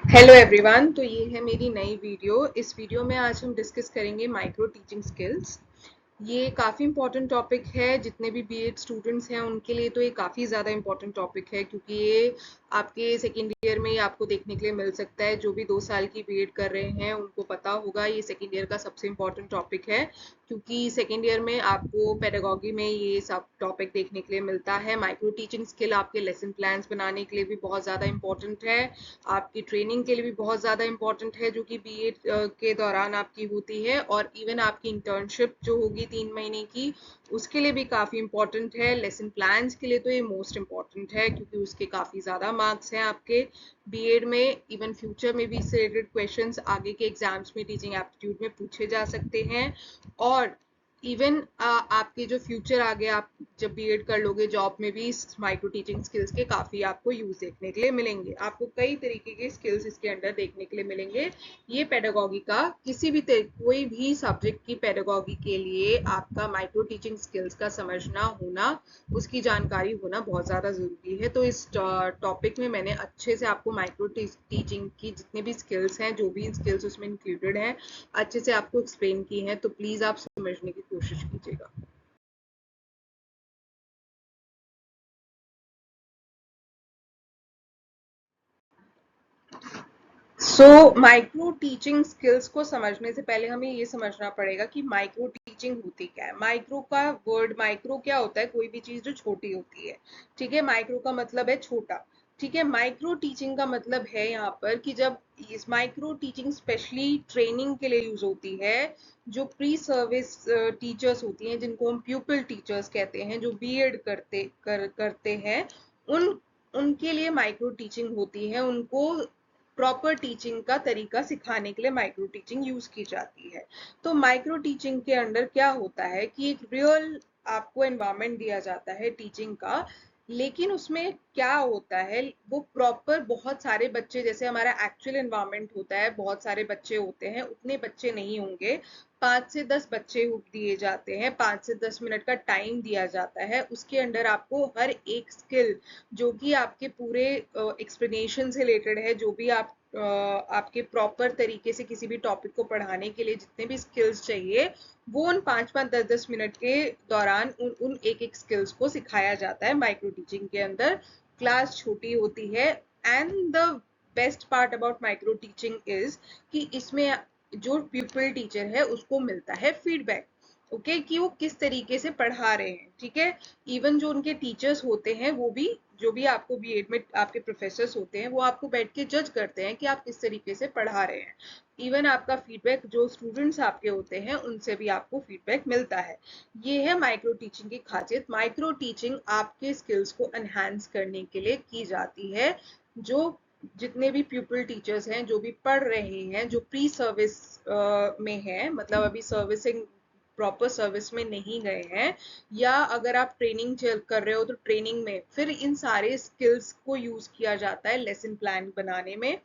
Hello everyone. तो ये है मेरी नई वीडियो। इस वीडियो में आज हम डिस्कस करेंगे माइक्रो टीचिंग स्किल्स। ये काफ़ी इंपॉर्टेंट टॉपिक है, जितने भी बीएड स्टूडेंट्स हैं उनके लिए तो ये काफ़ी ज़्यादा इंपॉर्टेंट टॉपिक है, क्योंकि ये आपके सेकेंड ईयर में ही आपको देखने के लिए मिल सकता है। जो भी 2 साल की बीएड कर रहे हैं उनको पता होगा ये सेकेंड ईयर का सबसे इंपॉर्टेंट टॉपिक है, क्योंकि सेकेंड ईयर में आपको पेडागॉगी में ये सब टॉपिक देखने के लिए मिलता है। माइक्रो टीचिंग स्किल आपके लेसन प्लान्स बनाने के लिए भी बहुत ज़्यादा इंपॉर्टेंट है, आपकी ट्रेनिंग के लिए भी बहुत ज़्यादा इंपॉर्टेंट है जो कि बीएड के दौरान आपकी होती है, और इवन आपकी इंटर्नशिप जो होगी 3 महीने की उसके लिए भी काफ़ी इंपॉर्टेंट है। लेसन प्लान्स के लिए तो ये मोस्ट इंपॉर्टेंट है, क्योंकि उसके काफ़ी ज़्यादा मार्क्स हैं आपके बीएड में। इवन फ्यूचर में भी इससे रिलेटेड क्वेश्चंस आगे के एग्जाम्स में टीचिंग एप्टीट्यूड में पूछे जा सकते हैं। और इवन आपके जो फ्यूचर आगे आप जब बीएड कर लोगे जॉब में भी इस माइक्रो टीचिंग स्किल्स के काफ़ी आपको यूज देखने के लिए मिलेंगे। आपको कई तरीके के स्किल्स इसके अंदर देखने के लिए मिलेंगे। ये पेडागॉगी का कोई भी सब्जेक्ट की पेडागॉगी के लिए आपका माइक्रो टीचिंग स्किल्स का समझना होना, उसकी जानकारी होना बहुत ज़्यादा ज़रूरी है। तो इस टॉपिक में मैंने अच्छे से आपको माइक्रो टीचिंग की जितने भी स्किल्स हैं, जो भी स्किल्स उसमें इंक्लूडेड हैं, अच्छे से आपको एक्सप्लेन की हैं। तो प्लीज़ आप समझने की कोशिश कीजिएगा। माइक्रो टीचिंग स्किल्स को समझने से पहले हमें ये समझना पड़ेगा कि माइक्रो टीचिंग होती क्या है। माइक्रो का वर्ड माइक्रो क्या होता है? कोई भी चीज जो छोटी होती है। ठीक है, माइक्रो का मतलब है छोटा। ठीक है, माइक्रो टीचिंग का मतलब है यहाँ पर कि जब इस माइक्रो टीचिंग स्पेशली ट्रेनिंग के लिए यूज होती है। जो प्री सर्विस टीचर्स होती हैं, जिनको हम प्यूपिल टीचर्स कहते हैं, जो बीएड करते हैं, उन उनके लिए माइक्रो टीचिंग होती है। उनको प्रॉपर टीचिंग का तरीका सिखाने के लिए माइक्रो टीचिंग यूज की जाती है। तो माइक्रो टीचिंग के अंदर क्या होता है कि एक रियल आपको एनवायरनमेंट दिया जाता है टीचिंग का, लेकिन उसमें क्या होता है, वो प्रॉपर बहुत सारे बच्चे, जैसे हमारा एक्चुअल एनवायरनमेंट होता है बहुत सारे बच्चे होते हैं, उतने बच्चे नहीं होंगे। 5 से 10 बच्चे दिए जाते हैं, 5 से 10 मिनट का टाइम दिया जाता है। उसके अंदर आपको हर एक स्किल जो कि आपके पूरे एक्सप्लेनेशन से रिलेटेड है, जो भी आपके प्रॉपर तरीके से किसी भी टॉपिक को पढ़ाने के लिए जितने भी स्किल्स चाहिए, वो उन 5 5 10 10 मिनट के दौरान उन उन एक एक स्किल्स को सिखाया जाता है माइक्रो टीचिंग के अंदर। क्लास छोटी होती है। And the best part about micro teaching is कि इसमें जो प्यूपिल टीचर है उसको मिलता है फीडबैक। ओके, कि वो किस तरीके से पढ़ा रहे हैं। ठीक है, इवन जो उनके टीचर्स होते हैं वो भी, जो भी आपको बीएड में आपके प्रोफेसर्स होते हैं, वो आपको बैठ के जज करते हैं कि आप किस तरीके से पढ़ा रहे हैं। इवन आपका फीडबैक जो स्टूडेंट्स आपके होते हैं उनसे भी आपको फीडबैक मिलता है। ये है माइक्रो टीचिंग की खासियत। माइक्रो टीचिंग आपके स्किल्स को एनहांस करने के लिए की जाती है। जो जितने भी प्यूपिल टीचर्स हैं, जो भी पढ़ रहे हैं, जो प्री सर्विस में हैं, मतलब अभी सर्विसिंग प्रॉपर सर्विस में नहीं गए हैं, या अगर आप ट्रेनिंग कर रहे हो तो ट्रेनिंग में फिर इन सारे स्किल्स को यूज किया जाता है लेसन प्लान बनाने में।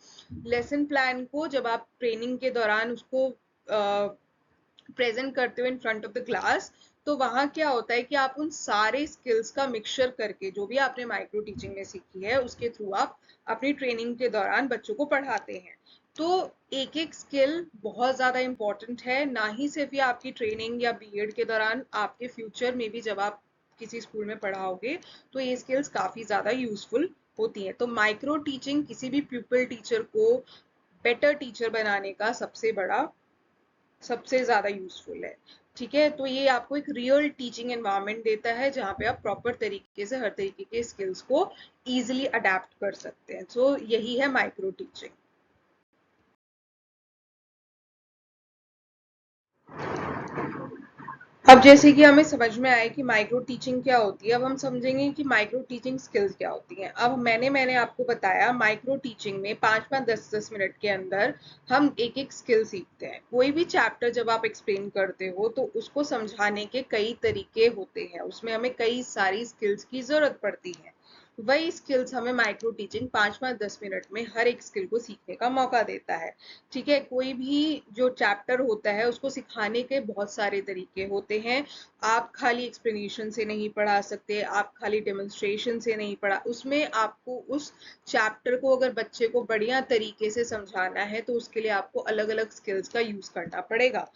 लेसन प्लान को जब आप ट्रेनिंग के दौरान उसको प्रेजेंट करते हो in front of the class, तो वहां क्या होता है कि आप उन सारे स्किल्स का मिक्सचर करके, जो भी आपने माइक्रो टीचिंग में सीखी है उसके थ्रू आप अपनी ट्रेनिंग के दौरान बच्चों को पढ़ाते हैं। तो एक एक स्किल बहुत ज्यादा इंपॉर्टेंट है, ना ही सिर्फ ये आपकी ट्रेनिंग या बीएड के दौरान, आपके फ्यूचर में भी जब आप किसी स्कूल में पढ़ाओगे तो ये स्किल्स काफी ज्यादा यूजफुल होती हैं। तो माइक्रो टीचिंग किसी भी प्यूपिल टीचर को बेटर टीचर बनाने का सबसे ज्यादा यूजफुल है। ठीक है, तो ये आपको एक रियल टीचिंग एनवायरनमेंट देता है, जहाँ पे आप प्रॉपर तरीके से हर तरीके के स्किल्स को इजीली अडेप्ट कर सकते हैं। सो यही है माइक्रो टीचिंग। अब जैसे कि हमें समझ में आया कि माइक्रो टीचिंग क्या होती है, अब हम समझेंगे कि माइक्रो टीचिंग स्किल्स क्या होती हैं। अब मैंने आपको बताया माइक्रो टीचिंग में 5 5 10 10 मिनट के अंदर हम एक एक स्किल सीखते हैं। कोई भी चैप्टर जब आप एक्सप्लेन करते हो तो उसको समझाने के कई तरीके होते हैं, उसमें हमें कई सारी स्किल्स की जरूरत पड़ती है। वही स्किल्स हमें माइक्रो टीचिंग 5-5 10 मिनट में हर एक स्किल को सीखने का मौका देता है। ठीक है, कोई भी जो चैप्टर होता है उसको सिखाने के बहुत सारे तरीके होते हैं। आप खाली एक्सप्लेनेशन से नहीं पढ़ा सकते, आप खाली डेमोन्स्ट्रेशन से नहीं पढ़ा, उसमें आपको उस चैप्टर को अगर बच्चे को बढ़िया तरीके से समझाना है तो उसके लिए आपको अलग अलग स्किल्स का यूज करना पड़ेगा।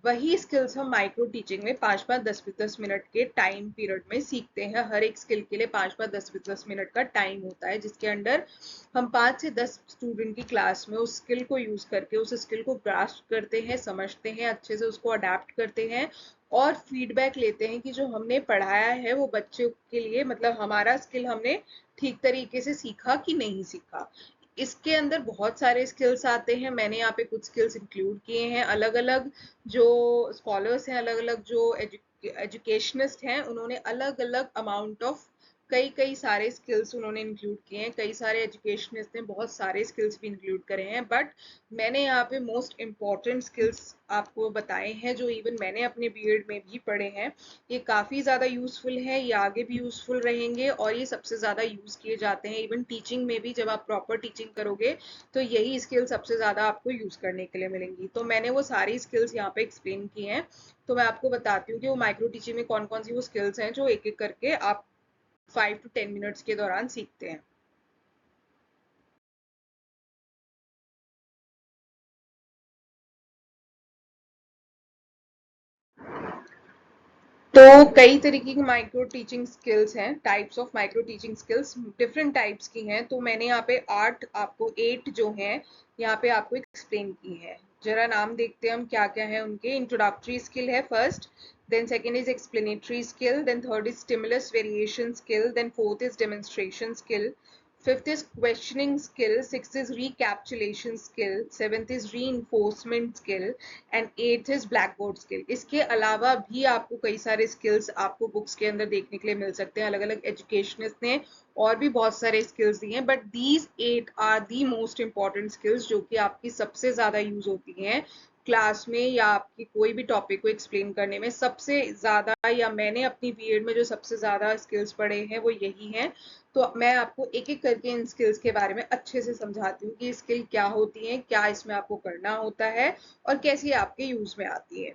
वही स्किल्स हम माइक्रो टीचिंग में 5-5 10-10 मिनट के टाइम पीरियड में सीखते हैं। हर एक स्किल के लिए 5-5 10-10 मिनट का टाइम होता है, जिसके अंडर हम 5 से 10 स्टूडेंट की क्लास में उस स्किल को यूज करके उस स्किल को ग्रास्प करते हैं, समझते हैं, अच्छे से उसको अडेप्ट करते हैं और फीडबैक लेते हैं कि जो हमने पढ़ाया है वो बच्चों के लिए, मतलब हमारा स्किल हमने ठीक तरीके से सीखा कि नहीं सीखा। इसके अंदर बहुत सारे स्किल्स आते हैं, मैंने यहाँ पे कुछ स्किल्स इंक्लूड किए हैं। अलग अलग जो स्कॉलर्स हैं, अलग अलग जो एजुकेशनिस्ट हैं, उन्होंने अलग अलग अमाउंट ऑफ कई कई सारे स्किल्स उन्होंने इंक्लूड किए हैं। कई सारे एजुकेशनिस्ट ने बहुत सारे स्किल्स भी इंक्लूड करे हैं, बट मैंने यहाँ पे मोस्ट इम्पॉर्टेंट स्किल्स आपको बताए हैं जो इवन मैंने अपने बीएड में भी पढ़े हैं। ये काफ़ी ज़्यादा यूज़फुल है, ये आगे भी यूज़फुल रहेंगे और ये सबसे ज़्यादा यूज़ किए जाते हैं। इवन टीचिंग में भी जब आप प्रॉपर टीचिंग करोगे तो यही स्किल सबसे ज़्यादा आपको यूज़ करने के लिए मिलेंगी। तो मैंने वो सारी स्किल्स यहाँ पे एक्सप्लेन की हैं। तो मैं आपको बताती हूँ कि वो माइक्रो टीचिंग में कौन कौन सी वो स्किल्स हैं जो एक एक करके आप 5 to 10 मिनट्स के दौरान सीखते हैं। तो कई तरीके की माइक्रो टीचिंग स्किल्स हैं, types of micro teaching skills different types की हैं। तो मैंने यहाँ पे एट जो हैं यहाँ पे आपको एक्सप्लेन की है। जरा नाम देखते हैं हम क्या क्या है उनके। इंट्रोडक्टरी स्किल है first, then second is explanatory skill, then third is stimulus variation skill, then fourth is demonstration skill, fifth is questioning skill, sixth is recapitulation skill, seventh is reinforcement skill and eighth is blackboard skill। इसके अलावा भी आपको कई सारे skills आपको books के अंदर देखने के लिए मिल सकते हैं। अलग अलग educationists ने और भी बहुत सारे skills दिए हैं, but these 8 are the most important skills जो कि आपकी सबसे ज्यादा यूज होती हैं क्लास में या आपकी कोई भी टॉपिक को एक्सप्लेन करने में। सबसे ज्यादा या मैंने अपनी बीएड में जो सबसे ज्यादा स्किल्स पढ़े हैं वो यही हैं। तो मैं आपको एक एक करके इन स्किल्स के बारे में अच्छे से समझाती हूँ कि स्किल क्या होती है, क्या इसमें आपको करना होता है और कैसे आपके यूज में आती है।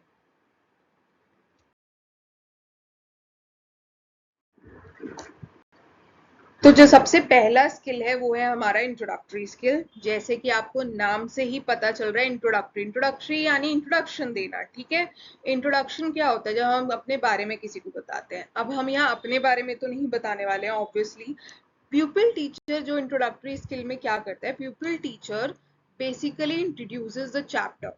तो जो सबसे पहला स्किल है वो है हमारा इंट्रोडक्टरी स्किल। जैसे कि आपको नाम से ही पता चल रहा है, इंट्रोडक्टरी इंट्रोडक्टरी यानी इंट्रोडक्शन देना। ठीक है, इंट्रोडक्शन क्या होता है? जब हम अपने बारे में किसी को बताते हैं। अब हम यहाँ अपने बारे में तो नहीं बताने वाले हैं ऑब्वियसली। प्यूपिल टीचर जो इंट्रोडक्टरी स्किल में क्या करता है, प्यूपिल teacher basically introduces the chapter.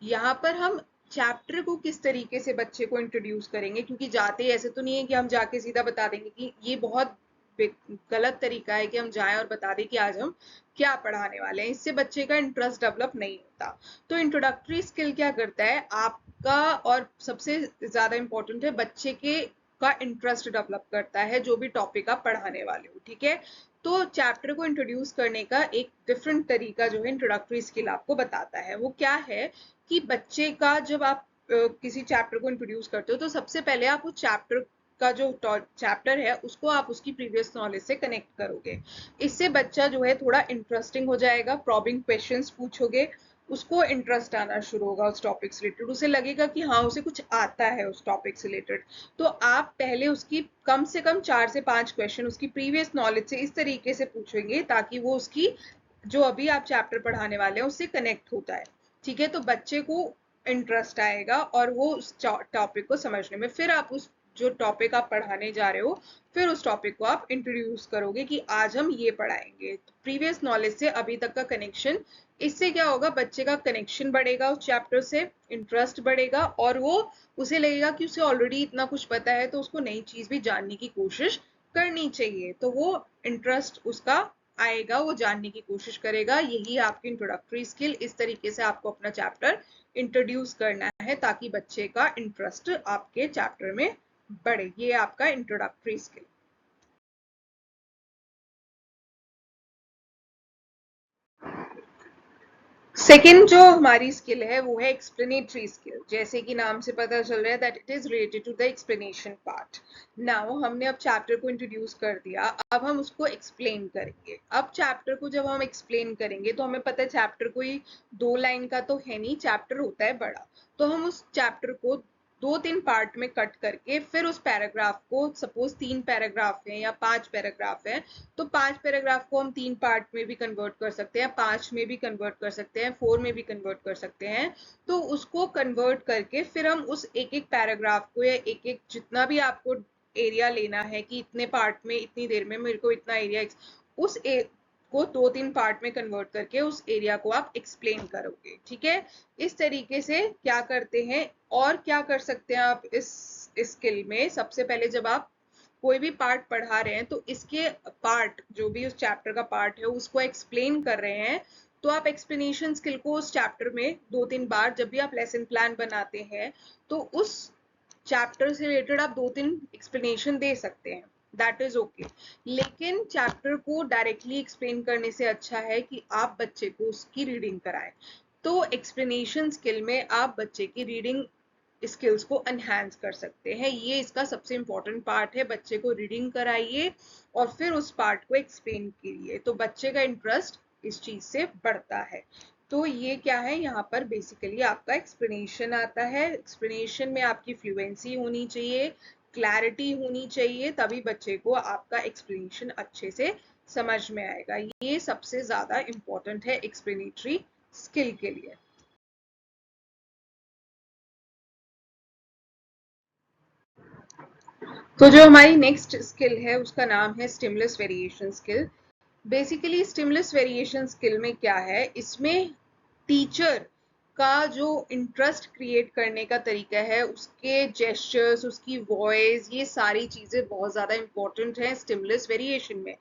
यहाँ पर हम चैप्टर को किस तरीके से बच्चे को इंट्रोड्यूस करेंगे, क्योंकि जाते ऐसे तो नहीं है कि हम जाके सीधा बता देंगे कि ये बहुत गलत तरीका है कि हम जाएं और बता दें कि आज हम क्या पढ़ाने वाले हैं। इससे बच्चे का इंटरेस्ट डेवलप नहीं होता। तो इंट्रोडक्टरी स्किल क्या करता है आपका, और सबसे ज्यादा इंपॉर्टेंट है बच्चे के का इंटरेस्ट डेवलप करता है जो भी टॉपिक आप पढ़ाने वाले हो। ठीक है, तो चैप्टर को इंट्रोड्यूस करने का एक डिफरेंट तरीका जो है इंट्रोडक्टरी स्किल आपको बताता है। वो क्या है कि बच्चे का जब आप किसी चैप्टर को इंट्रोड्यूस करते हो तो सबसे पहले आप उस चैप्टर का जो चैप्टर है उसको आप उसकी प्रीवियस नॉलेज से कनेक्ट करोगे। इससे बच्चा जो है थोड़ा इंटरेस्टिंग हो जाएगा, प्रॉबिंग क्वेश्चंस पूछोगे, उसको इंटरेस्ट आना शुरू होगा उस टॉपिक से रिलेटेड, उसे लगेगा कि हाँ उसे कुछ आता है उस टॉपिक से रिलेटेड। तो आप पहले उसकी कम से कम 4 से 5 क्वेश्चन उसकी प्रीवियस नॉलेज से इस तरीके से पूछेंगे ताकि वो उसकी जो अभी आप चैप्टर पढ़ाने वाले हैं उससे कनेक्ट होता है। ठीक है, तो बच्चे को इंटरेस्ट आएगा और वो उस टॉपिक को समझने में, फिर आप उस जो टॉपिक आप पढ़ाने जा रहे हो फिर उस टॉपिक को आप इंट्रोड्यूस करोगे कि आज हम ये पढ़ाएंगे। तो प्रीवियस नॉलेज से अभी तक का कनेक्शन, इससे क्या होगा बच्चे का कनेक्शन बढ़ेगा उस चैप्टर से, इंटरेस्ट बढ़ेगा और वो उसे लगेगा कि उसे ऑलरेडी इतना कुछ पता है तो उसको नई चीज भी जानने की कोशिश करनी चाहिए। तो वो इंटरेस्ट उसका आएगा, वो जानने की कोशिश करेगा। यही आपकी इंट्रोडक्टरी स्किल, इस तरीके से आपको अपना चैप्टर इंट्रोड्यूस करना है ताकि बच्चे का इंटरेस्ट आपके चैप्टर में बढ़े। ये आपका इंट्रोडक्टरी स्किल। सेकेंड जो हमारी स्किल है वो है एक्सप्लेनेटरी स्किल। जैसे कि नाम से पता चल रहा है that it is related to the explanation part. Now हमने अब चैप्टर को इंट्रोड्यूस कर दिया, अब हम उसको एक्सप्लेन करेंगे। अब चैप्टर को जब हम एक्सप्लेन करेंगे तो हमें पता है चैप्टर कोई 2 लाइन का तो है नहीं, चैप्टर होता है बड़ा। तो हम उस चैप्टर को 2-3 पार्ट में कट करके फिर उस पैराग्राफ को, सपोज 3 पैराग्राफ है या 5 पैराग्राफ है, तो 5 पैराग्राफ को हम 3 पार्ट में भी कन्वर्ट कर सकते हैं, 5 में भी कन्वर्ट कर सकते हैं, 4 में भी कन्वर्ट कर सकते हैं। तो उसको कन्वर्ट करके फिर हम उस एक एक पैराग्राफ को या एक एक जितना भी आपको एरिया लेना है कि इतने पार्ट में इतनी देर में मेरे को इतना एरिया, उस को 2-3 पार्ट में कन्वर्ट करके उस एरिया को आप एक्सप्लेन करोगे। ठीक है, इस तरीके से क्या करते हैं। और क्या कर सकते हैं आप इस स्किल में, सबसे पहले जब आप कोई भी पार्ट पढ़ा रहे हैं तो इसके पार्ट जो भी उस चैप्टर का पार्ट है उसको एक्सप्लेन कर रहे हैं, तो आप एक्सप्लेनेशन स्किल को उस चैप्टर में 2-3 बार जब भी आप लेसन प्लान बनाते हैं तो उस चैप्टर से रिलेटेड आप 2-3 एक्सप्लेनेशन दे सकते हैं, दैट इज ओके। लेकिन चैप्टर को डायरेक्टली एक्सप्लेन करने से अच्छा है कि आप बच्चे को उसकी रीडिंग कराएं। तो एक्सप्लेनेशन स्किल में आप बच्चे की रीडिंग स्किल्स को एनहांस कर सकते हैं। ये इसका सबसे इम्पोर्टेंट पार्ट है, बच्चे को रीडिंग कराइए और फिर उस पार्ट को एक्सप्लेन कीजिए, तो बच्चे का इंटरेस्ट इस चीज से बढ़ता है। तो ये क्या है, यहाँ पर बेसिकली आपका एक्सप्लेनेशन आता है। एक्सप्लेनेशन में आपकी फ्लुएंसी होनी चाहिए, क्लैरिटी होनी चाहिए, तभी बच्चे को आपका एक्सप्लेनेशन अच्छे से समझ में आएगा। ये सबसे ज्यादा इम्पोर्टेंट है एक्सप्लेनेटरी स्किल के लिए। तो जो हमारी नेक्स्ट स्किल है उसका नाम है stimulus variation skill. Basically stimulus variation skill में क्या है, इसमें टीचर का जो इंटरेस्ट क्रिएट करने का तरीका है, उसके जेस्चर्स, उसकी वॉइस, ये सारी चीजें बहुत ज्यादा इंपॉर्टेंट है स्टिमुलस वेरिएशन में।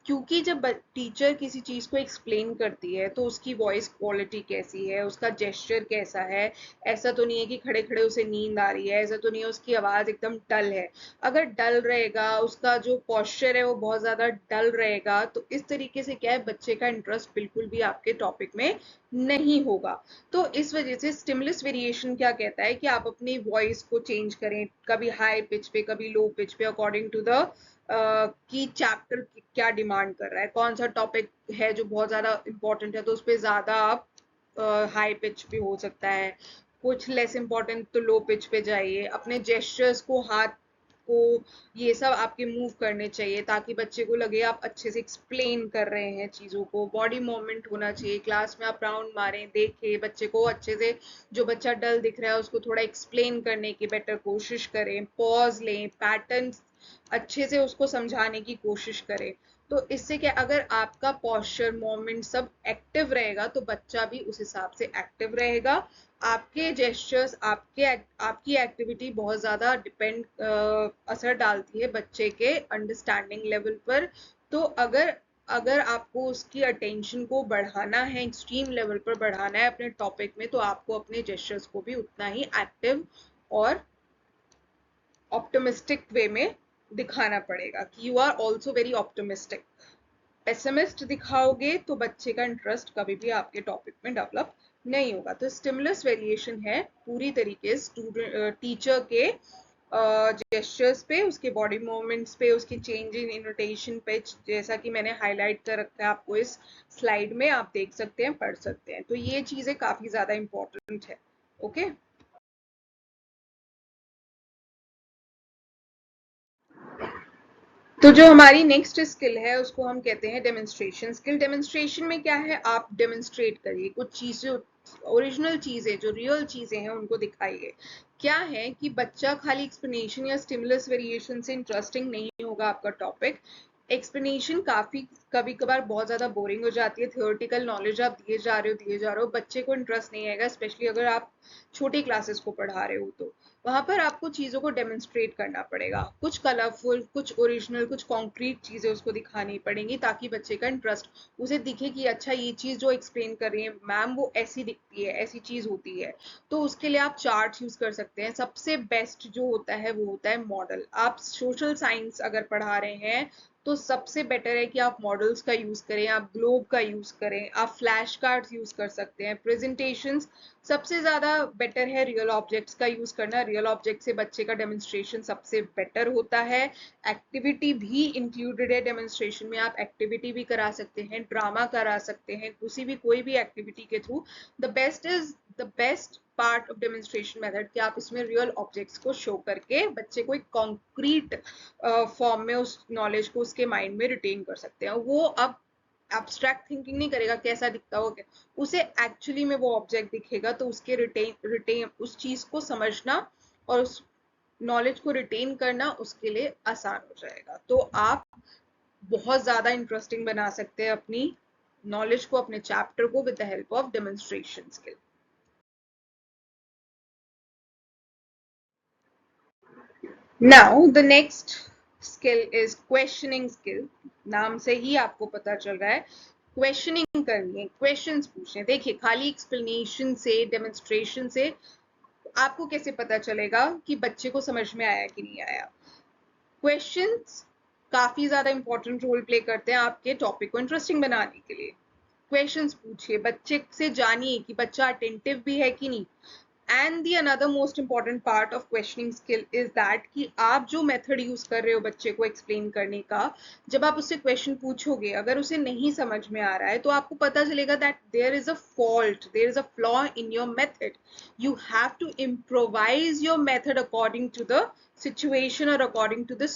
क्योंकि जब टीचर किसी चीज को एक्सप्लेन करती है तो उसकी वॉइस क्वालिटी कैसी है, उसका जेस्चर कैसा है, ऐसा तो नहीं है कि खड़े खड़े उसे नींद आ रही है, ऐसा तो नहीं है उसकी आवाज एकदम डल है। अगर डल रहेगा, उसका जो पोस्चर है वो बहुत ज्यादा डल रहेगा, तो इस तरीके से क्या है, बच्चे का इंटरेस्ट बिल्कुल भी आपके टॉपिक में नहीं होगा। तो इस वजह से स्टिमुलस वेरिएशन क्या कहता है कि आप अपनी वॉइस को चेंज करें, कभी हाई पिच पे कभी लो पिच पे, अकॉर्डिंग टू द कि चैप्टर क्या डिमांड कर रहा है, कौन सा टॉपिक है जो बहुत ज्यादा इंपॉर्टेंट है तो उस पर ज्यादा आप हाई पिच पे हो सकता है, कुछ लेस इंपॉर्टेंट तो लो पिच पे जाइए। अपने जेस्चर्स को, हाथ को, ये सब आपके मूव करने चाहिए ताकि बच्चे को लगे आप अच्छे से एक्सप्लेन कर रहे हैं चीजों को। बॉडी मूवमेंट होना चाहिए, क्लास में आप राउंड मारें, देखें बच्चे को अच्छे से, जो बच्चा डल दिख रहा है उसको थोड़ा एक्सप्लेन करने की बेटर कोशिश करें, पॉज लें, पैटर्न अच्छे से उसको समझाने की कोशिश करें। तो इससे क्या, अगर आपका पोस्चर, मोमेंट सब एक्टिव रहेगा तो बच्चा भी उस हिसाब से एक्टिव रहेगा। आपके जेस्चर्स, आपकी एक्टिविटी बहुत ज्यादा डिपेंड, असर डालती है बच्चे के अंडरस्टैंडिंग लेवल पर। तो अगर अगर आपको उसकी अटेंशन को बढ़ाना है, एक्सट्रीम लेवल पर बढ़ाना है अपने टॉपिक में, तो आपको अपने जेस्चर्स को भी उतना ही एक्टिव और ऑप्टिमिस्टिक वे में दिखाना पड़ेगा कि you are also very optimistic. Pessimist दिखाओगे तो बच्चे का इंटरेस्ट कभी भी आपके टॉपिक में डेवलप नहीं होगा। तो स्टिमुलस वेरिएशन है पूरी तरीके स्टूडेंट टीचर के जेस्चर्स पे, उसके बॉडी मूवमेंट्स पे, उसकी चेंज इन इनोटेशन पे, जैसा कि मैंने हाईलाइट कर रखा है आपको इस स्लाइड में, आप देख सकते हैं, पढ़ सकते हैं। तो ये चीजें काफी ज्यादा इंपॉर्टेंट है। ओके, तो जो हमारी नेक्स्ट स्किल है उसको हम कहते हैं डेमोन्स्ट्रेशन स्किल। डेमोन्स्ट्रेशन में क्या है, आप डेमोन्स्ट्रेट करिए कुछ चीजें, ओरिजिनल चीजें, जो रियल चीजें हैं उनको दिखाइए। क्या है कि बच्चा खाली एक्सप्लेनेशन या स्टिमुलस वेरिएशन से इंटरेस्टिंग नहीं होगा आपका टॉपिक। एक्सप्लेनेशन काफी कभी कभार बहुत ज्यादा बोरिंग हो जाती है, थियोरेटिकल नॉलेज आप दिए जा रहे हो, बच्चे को इंटरेस्ट नहीं आएगा, स्पेशली अगर आप छोटी क्लासेस को पढ़ा रहे हो तो। वहां पर आपको चीजों को डेमोन्स्ट्रेट करना पड़ेगा, कुछ कलरफुल, कुछ ओरिजिनल, कुछ कॉन्क्रीट चीजें उसको दिखानी पड़ेंगी ताकि बच्चे का इंटरेस्ट, उसे दिखे कि अच्छा ये चीज जो एक्सप्लेन कर रही है मैम वो ऐसी दिखती है, ऐसी चीज होती है। तो उसके लिए आप चार्ट यूज कर सकते हैं। सबसे बेस्ट जो होता है वो होता है मॉडल। आप सोशल साइंस अगर पढ़ा रहे हैं तो सबसे बेटर है कि आप मॉडल्स का यूज करें, आप ग्लोब का यूज करें, आप फ्लैश कार्ड्स यूज कर सकते हैं, प्रेजेंटेशंस। सबसे ज्यादा बेटर है रियल ऑब्जेक्ट्स का यूज करना। रियल ऑब्जेक्ट से बच्चे का डेमोन्स्ट्रेशन सबसे बेटर होता है। एक्टिविटी भी इंक्लूडेड है डेमोन्स्ट्रेशन में, आप एक्टिविटी भी करा सकते हैं, ड्रामा करा सकते हैं, किसी भी कोई भी एक्टिविटी के through. The best part of demonstration method कि आप इसमें रियल ऑब्जेक्ट्स को शो करके बच्चे को एक कॉन्क्रीट फॉर्म में उस नॉलेज को उसके माइंड में रिटेन कर सकते हैं। वो अब एब्स्ट्रैक्ट थिंकिंग नहीं करेगा कैसा दिखता होगा, उसे एक्चुअली में वो ऑब्जेक्ट दिखेगा तो उसके रिटेन रिटेन उस चीज को समझना और उस नॉलेज को रिटेन करना उसके लिए आसान हो जाएगा। तो आप बहुत ज्यादा इंटरेस्टिंग बना सकते हैं अपनी नॉलेज को, अपने चैप्टर को, with the help of demonstration skill. Now the next skill is questioning skill. नाम से ही आपको पता चल रहा है क्वेश्चनिंग करनी है, क्वेश्चंस पूछने। देखिए खाली एक्सप्लेनेशन से, डेमोन्स्ट्रेशन से आपको कैसे पता चलेगा कि बच्चे को समझ में आया कि नहीं आया। क्वेश्चंस काफी ज्यादा इंपॉर्टेंट रोल प्ले करते हैं आपके टॉपिक को इंटरेस्टिंग बनाने के लिए। क्वेश्चंस पूछिए, बच्चे से जानिए कि बच्चा अटेंटिव भी है कि नहीं। And the another most important part of questioning skill is that कि आप जो मेथड यूज कर रहे हो बच्चे को एक्सप्लेन करने का, जब आप उससे क्वेश्चन पूछोगे अगर उसे नहीं समझ में आ रहा है तो आपको पता चलेगा that there is a fault, there is a flaw in your method. You have to improvise your method according to the situation or according to the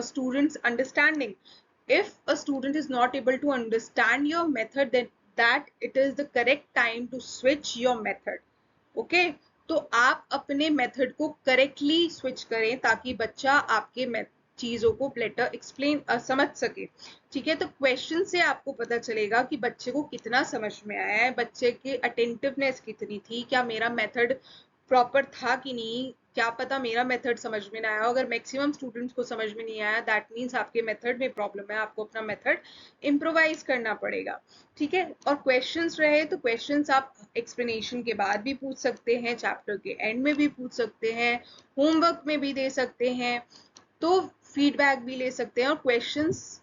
student's understanding. If a student is not able to understand your method, then that it is the correct time to switch your method. Okay okay? तो आप अपने method को correctly switch करें ताकि बच्चा आपके चीजों को बेटर एक्सप्लेन समझ सके। ठीक है, तो क्वेश्चन से आपको पता चलेगा कि बच्चे को कितना समझ में आया है, बच्चे की अटेंटिवनेस कितनी थी, क्या मेरा मेथड प्रॉपर था कि नहीं, क्या पता मेरा मेथड समझ में ना आया। अगर मैक्सिमम स्टूडेंट्स को समझ में नहीं आया दैट मीन्स आपके मेथड में प्रॉब्लम है, आपको अपना मेथड इम्प्रोवाइज करना पड़ेगा। ठीक है, और क्वेश्चंस रहे तो क्वेश्चंस आप एक्सप्लेनेशन के बाद भी पूछ सकते हैं, चैप्टर के एंड में भी पूछ सकते हैं, होमवर्क में भी दे सकते हैं, तो फीडबैक भी ले सकते हैं। और क्वेश्चंस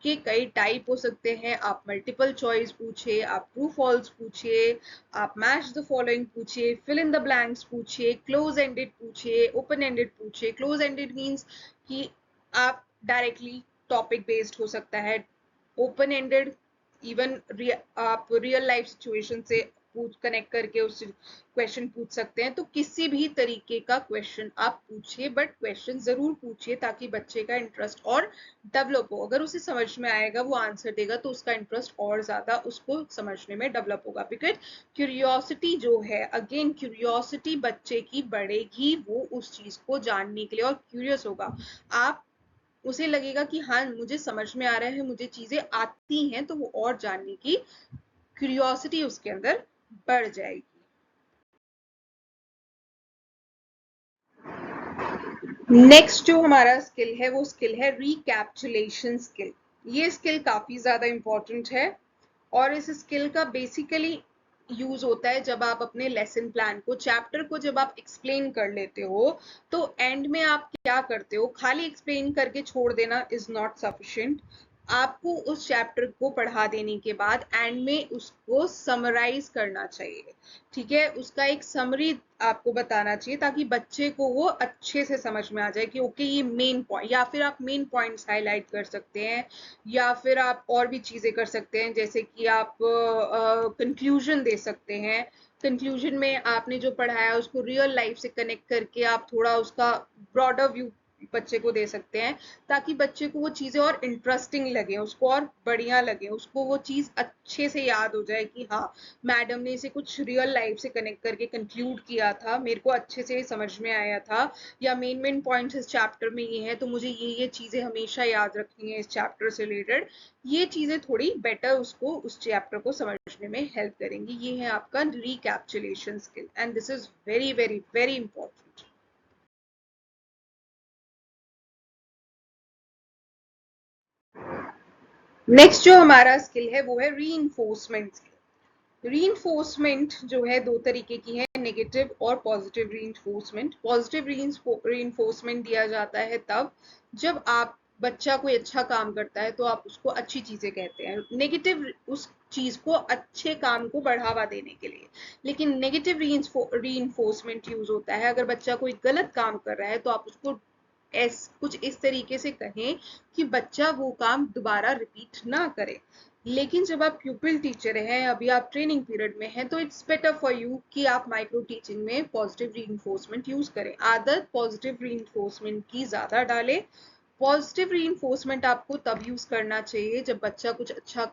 के कई टाइप हो सकते हैं। आप मल्टीपल चॉइस पूछिए, आप ट्रू फॉल्स पूछिए, आप मैच द फॉलोइंग पूछिए, फिल इन द ब्लैंक्स पूछिए, क्लोज एंडेड पूछिए, ओपन एंडेड पूछिए। क्लोज एंडेड मीन्स कि आप डायरेक्टली टॉपिक बेस्ड हो सकता है। ओपन एंडेड इवन आप रियल लाइफ सिचुएशन से कनेक्ट करके उस क्वेश्चन पूछ सकते हैं। तो किसी भी तरीके का क्वेश्चन आप पूछिए, बट क्वेश्चन जरूर पूछिए ताकि बच्चे का इंटरेस्ट और डेवलप हो। अगर उसे समझ में आएगा, वो आंसर देगा तो उसका इंटरेस्ट और ज्यादा उसको समझने में डेवलप होगा। बिकॉज क्यूरियोसिटी जो है, अगेन क्यूरियोसिटी बच्चे की बढ़ेगी, वो उस चीज को जानने के लिए और क्यूरियस होगा। आप उसे लगेगा कि हाँ मुझे समझ में आ रहा है, मुझे चीजें आती हैं, तो वो और जानने की क्यूरियोसिटी उसके अंदर बढ़ जाएगी। नेक्स्ट जो हमारा स्किल है वो स्किल है रिकैप्चुलेशन स्किल। ये स्किल काफी ज्यादा इंपॉर्टेंट है और इस स्किल का बेसिकली यूज होता है जब आप अपने लेसन प्लान को, चैप्टर को जब आप एक्सप्लेन कर लेते हो तो एंड में आप क्या करते हो, खाली एक्सप्लेन करके छोड़ देना इज नॉट सफिशिएंट। आपको उस चैप्टर को पढ़ा देने के बाद एंड में उसको समराइज करना चाहिए। ठीक है, उसका एक समरी आपको बताना चाहिए ताकि बच्चे को वो अच्छे से समझ में आ जाए कि ओके ये मेन पॉइंट, या फिर आप मेन पॉइंट्स हाईलाइट कर सकते हैं, या फिर आप और भी चीजें कर सकते हैं, जैसे कि आप कंक्लूजन दे सकते हैं। कंक्लूजन में आपने जो पढ़ाया उसको रियल लाइफ से कनेक्ट करके आप थोड़ा उसका ब्रॉडर व्यू बच्चे को दे सकते हैं ताकि बच्चे को वो चीजें और इंटरेस्टिंग लगे, उसको और बढ़िया लगे, उसको वो चीज अच्छे से याद हो जाए कि हाँ मैडम ने इसे कुछ रियल लाइफ से कनेक्ट करके कंक्लूड किया था, मेरे को अच्छे से समझ में आया था, या मेन मेन पॉइंट्स इस चैप्टर में ये है तो मुझे ये चीजें हमेशा याद रखनी है इस चैप्टर से रिलेटेड। ये चीजें थोड़ी बेटर उसको उस चैप्टर को समझने में हेल्प करेंगी। ये है आपका recapitulation skill and this is very very very important. Next जो हमारा स्किल है वो है रीइंफोर्समेंट स्किल। रीइंफोर्समेंट जो है दो तरीके की है, नेगेटिव और पॉजिटिव रीइंफोर्समेंट। पॉजिटिव रीइंफोर्समेंट दिया जाता है तब जब आप बच्चा कोई अच्छा काम करता है तो आप उसको अच्छी चीजें कहते हैं, नेगेटिव उस चीज को, अच्छे काम को बढ़ावा देने के लिए। लेकिन नेगेटिव रीइंफोर्समेंट यूज होता है अगर बच्चा कोई गलत काम कर रहा है तो आप उसको कुछ इस तरीके से कहें कि बच्चा वो काम दोबारा रिपीट ना करे। लेकिन जब आप प्यूपिल टीचर हैं, अभी आप ट्रेनिंग पीरियड में हैं, तो इट्स बेटर फॉर यू कि आप माइक्रो टीचिंग में पॉजिटिव रीइंफोर्समेंट यूज करें। आदत पॉजिटिव रीइंफोर्समेंट की ज्यादा डालें। पॉजिटिव रीइंफोर्समेंट आपको तब यूज करना चाहिए जब बच्चा कुछ अच्छा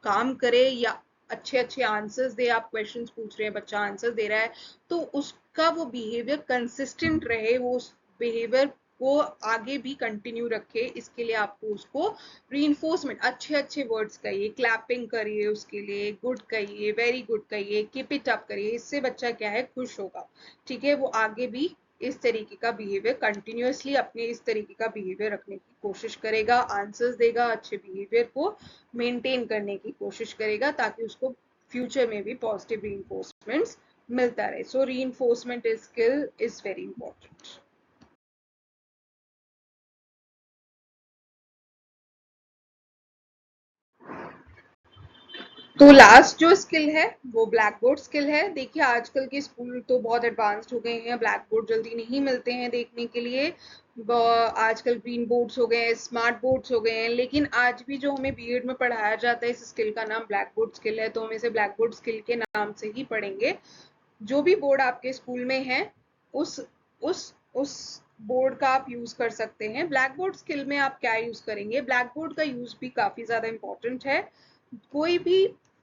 काम करे या अच्छे अच्छे आंसर्स दे। आप क्वेश्चंस पूछ रहे हैं, बच्चा आंसर दे रहा है, तो उसका वो बिहेवियर कंसिस्टेंट रहे, वो उस बिहेवियर को आगे भी कंटिन्यू रखे। इसके लिए आपको उसको रीइंफोर्समेंट, अच्छे अच्छे वर्ड्स कहिए, क्लैपिंग करिए उसके लिए, गुड कहिए, वेरी गुड कहिए, कीप इट अप करिए। इससे बच्चा क्या है, खुश होगा। ठीक है, वो आगे भी इस तरीके का बिहेवियर कंटिन्यूअसली अपने इस तरीके का बिहेवियर रखने की कोशिश करेगा, आंसर्स देगा, अच्छे बिहेवियर को मेंटेन करने की कोशिश करेगा, ताकि उसको फ्यूचर में भी पॉजिटिव रीइंफोर्समेंट्स मिलता रहे। So reinforcement skill is very important. तो लास्ट जो स्किल है वो ब्लैक बोर्ड स्किल है। देखिए आजकल के स्कूल तो बहुत एडवांस्ड हो गए हैं, ब्लैक बोर्ड जल्दी नहीं मिलते हैं देखने के लिए। आजकल ग्रीन बोर्ड्स हो गए हैं, स्मार्ट बोर्ड्स हो गए हैं, लेकिन आज भी जो हमें बीएड में पढ़ाया जाता है इस स्किल का नाम ब्लैक बोर्ड स्किल है, तो हम इसे ब्लैक बोर्ड स्किल के नाम से ही पढ़ेंगे। जो भी बोर्ड आपके स्कूल में है उस उस बोर्ड का आप यूज कर सकते हैं। ब्लैक बोर्ड स्किल में आप क्या यूज करेंगे, ब्लैक बोर्ड का यूज भी काफी ज्यादा इंपॉर्टेंट है। कोई भी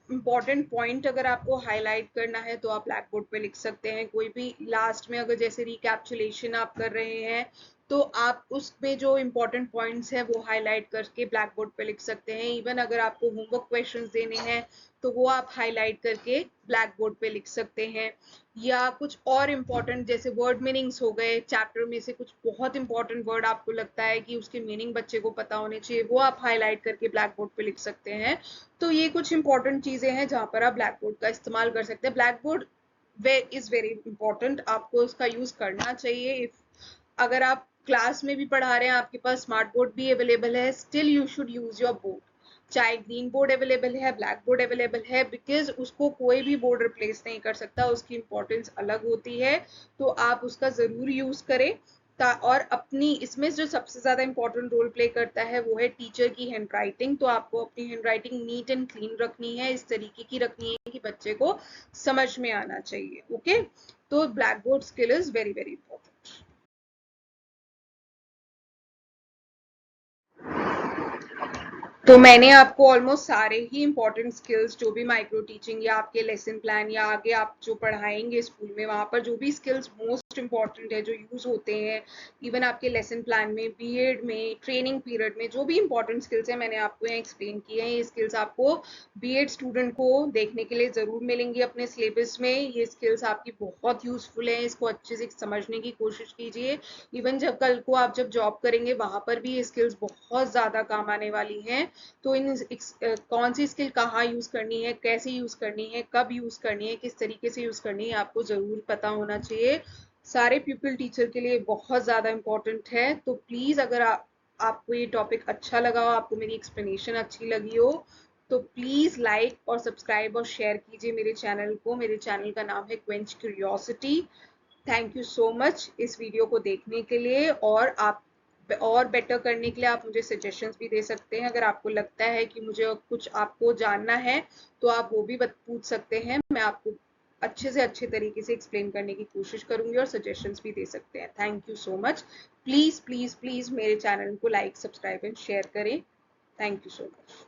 इंपॉर्टेंट पॉइंट अगर आपको हाईलाइट करना है तो आप ब्लैक बोर्ड पे लिख सकते हैं। कोई भी लास्ट में अगर जैसे रिकैप्चुलेशन आप कर रहे हैं तो आप उसमें जो इंपॉर्टेंट पॉइंट्स हैं वो हाईलाइट करके ब्लैक बोर्ड पे लिख सकते हैं। इवन अगर आपको होमवर्क क्वेश्चंस देने हैं तो वो आप हाईलाइट करके ब्लैक बोर्ड पे लिख सकते हैं। या कुछ और इम्पोर्टेंट जैसे वर्ड मीनिंग्स हो गए, चैप्टर में से कुछ बहुत इंपॉर्टेंट वर्ड आपको लगता है कि उसके मीनिंग बच्चे को पता होने चाहिए, वो आप हाईलाइट करके ब्लैक बोर्ड पे लिख सकते हैं। तो ये कुछ इंपॉर्टेंट चीजें हैं जहां पर आप ब्लैक बोर्ड का इस्तेमाल कर सकते हैं। Black board way is very important, आपको इसका यूज करना चाहिए। अगर आप क्लास में भी पढ़ा रहे हैं, आपके पास स्मार्ट बोर्ड भी अवेलेबल है, still you should use your board. चाहे ग्रीन बोर्ड अवेलेबल है, ब्लैक बोर्ड अवेलेबल है, बिकॉज उसको कोई भी बोर्ड रिप्लेस नहीं कर सकता, उसकी इंपॉर्टेंस अलग होती है। तो आप उसका जरूर यूज करें। और अपनी इसमें जो सबसे ज्यादा इंपॉर्टेंट रोल प्ले करता है वो है टीचर की हैंड राइटिंग। तो आपको अपनी hand writing neat and clean रखनी है, इस तरीके की रखनी है कि बच्चे को समझ में आना चाहिए। ओके, तो black board skill is very very important. तो मैंने आपको ऑलमोस्ट सारे ही इंपॉर्टेंट स्किल्स, जो भी माइक्रो टीचिंग या आपके लेसन प्लान या आगे आप जो पढ़ाएंगे स्कूल में वहां पर जो भी स्किल्स मोस्ट इंपॉर्टेंट है जो यूज होते हैं, इवन आपके लेसन प्लान में, बीएड में, ट्रेनिंग पीरियड में जो भी इंपॉर्टेंट स्किल्स है मैंने आपको यहाँ एक्सप्लेन किए हैं। ये स्किल्स आपको बीएड स्टूडेंट को देखने के लिए जरूर मिलेंगी अपने सिलेबस में। ये स्किल्स आपकी बहुत यूजफुल है, इसको अच्छे से समझने की कोशिश कीजिए। इवन जब कल को आप जब जॉब करेंगे वहां पर भी ये स्किल्स बहुत ज्यादा काम आने वाली हैं। तो कौन सी स्किल कहाँ यूज करनी है, कैसे यूज करनी है, कब यूज करनी है, किस तरीके से यूज करनी है, आपको जरूर पता होना चाहिए। सारे पीपल टीचर के लिए बहुत ज्यादा इंपॉर्टेंट है। तो प्लीज अगर आपको ये टॉपिक अच्छा लगा हो, आपको मेरी एक्सप्लेनेशन अच्छी लगी हो, तो प्लीज लाइक और सब्सक्राइब और शेयर कीजिए मेरे चैनल को। मेरे चैनल का नाम है quench curiosity. Thank you so much इस वीडियो को देखने के लिए। और आप और बेटर करने के लिए आप मुझे सजेशंस भी दे सकते हैं। अगर आपको लगता है कि मुझे कुछ आपको जानना है तो आप वो भी पूछ सकते हैं, मैं आपको अच्छे से अच्छे तरीके से एक्सप्लेन करने की कोशिश करूंगी और सजेशंस भी दे सकते हैं। Thank you so much. Please please please मेरे चैनल को लाइक, सब्सक्राइब एंड शेयर करें। Thank you so much.